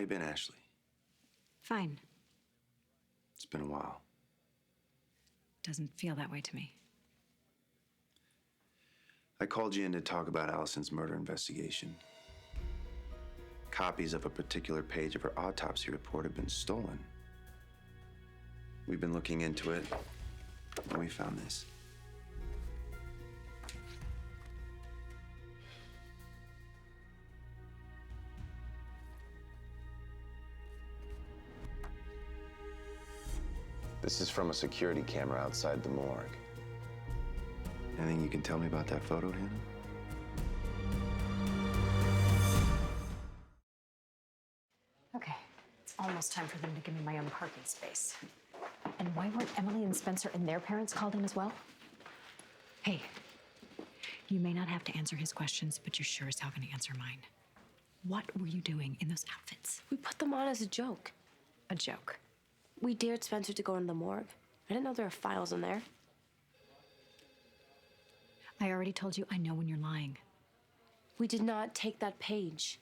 How you been, Ashley? Fine. It's been a while. Doesn't feel that way to me. I called you in to talk about Alison's murder investigation. Copies of a particular page of her autopsy report have been stolen. We've been looking into it, and we found this. This is from a security camera outside the morgue. Anything you can tell me about that photo, Hanna? Okay, it's almost time for them to give me my own parking space. And why weren't Emily and Spencer and their parents called in as well? Hey, you may not have to answer his questions, but you're sure as hell gonna answer mine. What were you doing in those outfits? We put them on as a joke. A joke. We dared Spencer to go into the morgue. I didn't know there were files in there. I already told you I know when you're lying. We did not take that page.